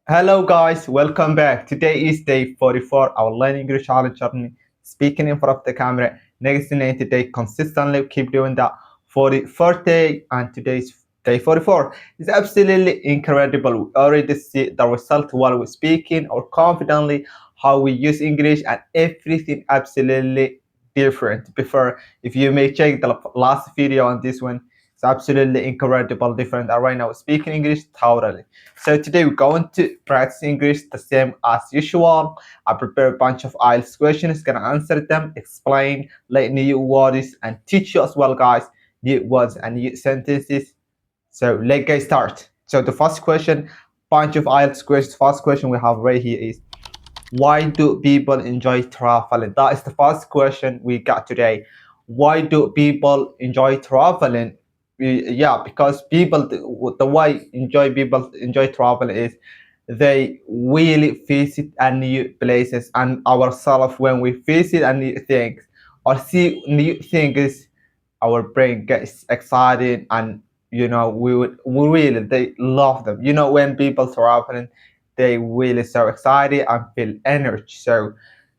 Hello guys, welcome back. Today is day 44, our learning English challenge journey, speaking in front of the camera. Next day today, consistently keep doing that for the fourth day, and today's day 44. It's absolutely incredible. We already see the result while we're speaking or confidently, how we use English and everything absolutely different. Before, if you may check the last video on this one, it's absolutely incredible different. And right now, speaking English totally. So today we're going to practice English the same as usual. I prepared a bunch of IELTS questions, gonna answer them, explain, like new words, and teach you as well, guys, new words and new sentences. So let's get started. So the first question, bunch of IELTS questions. First question we have right here is, why do people enjoy traveling? That is the first question we got today. Why do people enjoy traveling? Yeah, because the way people enjoy traveling is they really visit a new places, and ourselves when we visit a new things or see new things, our brain gets excited, and we really they love them. When people traveling, they really so excited and feel energy. So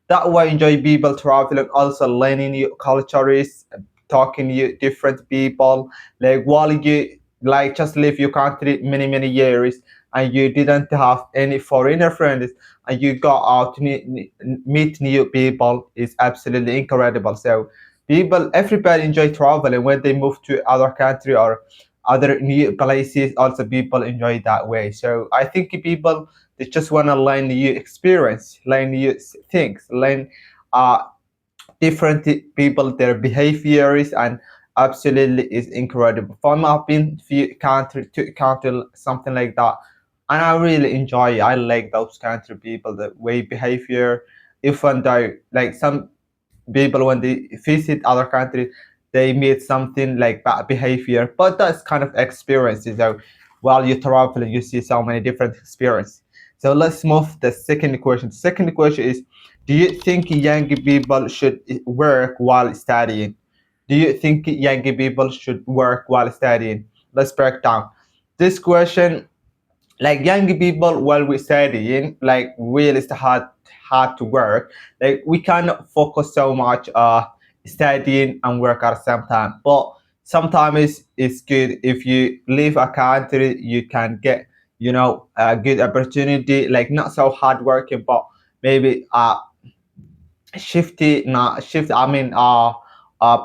that way enjoy people traveling, also learning new cultures, talking to different people. Like while you like just live your country many years and you didn't have any foreigner friends, and you go out to meet new people, is absolutely incredible. So everybody enjoy traveling when they move to other country or other new places. Also people enjoy that way. So I think people, they just want to learn new experience, learn new things, learn uh, different people, their behaviors, and absolutely is incredible. Fun. I've been few country to country something like that, and I really enjoy it. I like those country people, the way behavior. Even though like some people when they visit other countries, they meet something like bad behavior, but that's kind of experiences. So while you're traveling, you see so many different experiences. So let's move to the second question. Second question is, do you think young people should work while studying? Do you think young people should work while studying? Let's break down this question. Like young people while we're studying, like really it's hard to work. Like we cannot focus so much studying and work at the same time. But sometimes it's good if you leave a country, you can get a good opportunity, like not so hard working, but maybe shifty not shift I mean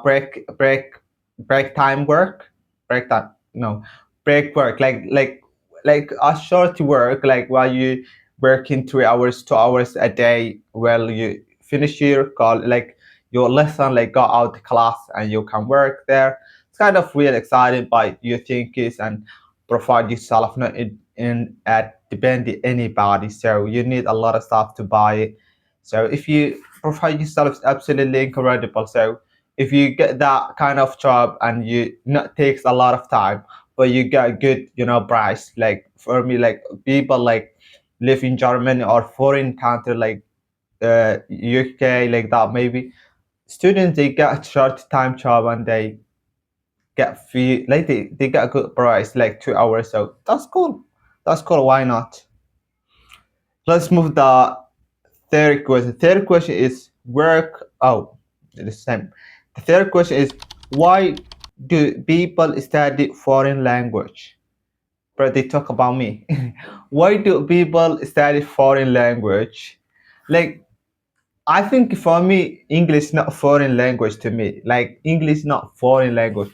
break time work, break time no break work, like a short work, like while you working 3 hours 2 hours a day, while you finish your call, like your lesson, like go out the class and you can work there. It's kind of really exciting, but you think is and provide yourself not in at depending anybody, so you need a lot of stuff to buy it. So if you provide yourself, absolutely incredible. So if you get that kind of job and you not takes a lot of time, but you get a good price. Like for me, like people like live in Germany or foreign country like UK, like that, maybe students, they get a short time job and they get fee, like they get a good price, like 2 hours. So that's cool. That's cool. Why not? Let's move the third question. Third question is work. Oh, the same. The third question is, why do people study foreign language? But they talk about me. Why do people study foreign language? Like I think for me, English not foreign language to me. Like English not foreign language.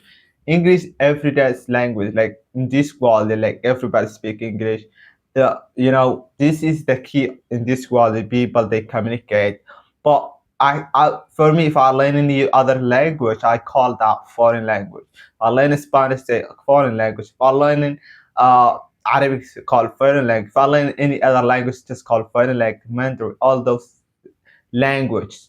English everyday language. Like in this world, like everybody speak English. This is the key in this world. The people they communicate. But for me, if I learn any other language, I call that foreign language. If I learn Spanish, say foreign language. If I learn Arabic, called foreign language. If I learn any other language, just called foreign language. Mandarin, all those language.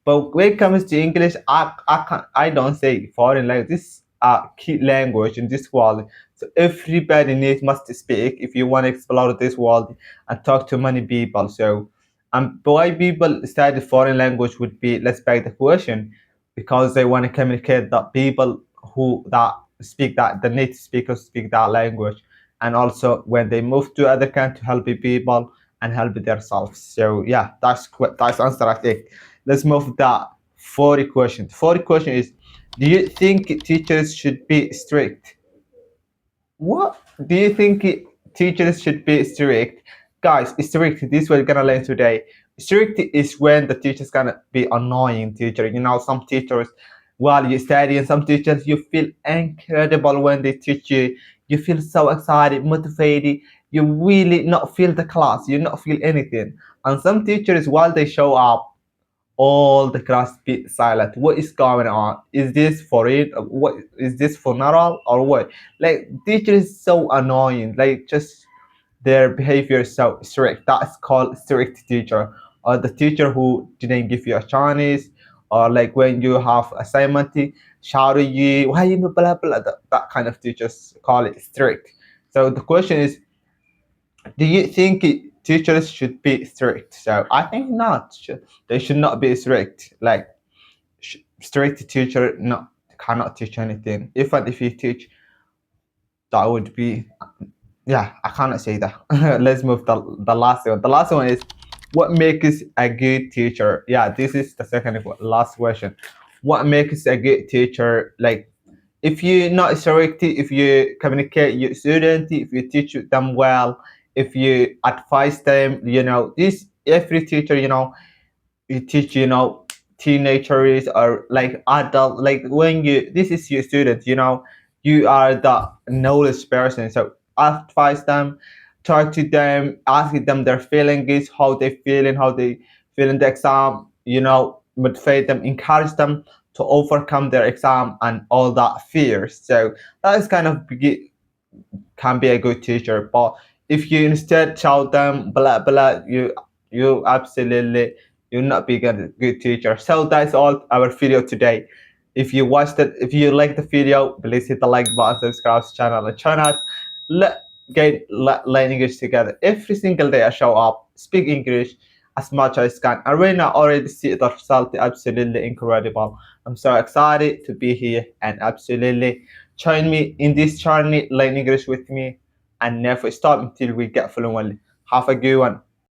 But when it comes to English, I don't say foreign language. This is a key language in this world. So everybody needs must speak if you want to explore this world and talk to many people. So why people study foreign language would be, let's back the question, because they want to communicate that people who that speak that the native speakers speak that language. and also when they move to other country to help people and help themselves. So yeah, that's answer I think. Let's move to the 40 question. 40 question is, do you think teachers should be strict? What do you think teachers should be strict? Guys, strict, this we're gonna learn today. Strict is when the teacher's gonna be annoying teacher. You know, some teachers while you study and some teachers you feel incredible when they teach you. You feel so excited, motivated, you really not feel the class, you not feel anything. And some teachers while they show up all the class be silent. What is going on? Is this for it? What is this funeral or what? Like teacher is so annoying. Like just their behavior is so strict. That's called strict teacher. Or the teacher who didn't give you a Chinese, or like when you have assignment, shout at you, why you know blah blah. That kind of teachers call it strict. So the question is, do you think teachers should be strict? So I think not. They should not be strict. Like strict teacher not cannot teach anything. Even if you teach, that would be yeah. I cannot say that. Let's move the last one. The last one is, what makes a good teacher? Yeah, this is the last question. What makes a good teacher? Like if you not strict, if you communicate your student, if you teach them well, if you advise them, you know, this every teacher, you know, you teach, you know, teenagers or like adult, like when you this is your student, you know, you are the knowledge person. So advise them, talk to them, ask them their feelings, how they feeling, how they feel in the exam, you know, motivate them, encourage them to overcome their exam and all that fears. So that is kind of can be a good teacher. But if you instead tell them blah blah, you absolutely you'll not be a good teacher. So that's all our video today. If you watched it, if you like the video, please hit the like button, subscribe to the channel, and join us. Let learn English together. Every single day I show up, speak English as much as I can. And right now already see the result absolutely incredible. I'm so excited to be here and absolutely join me in this journey, learn English with me, and never stop until we get fluent. Have a good one.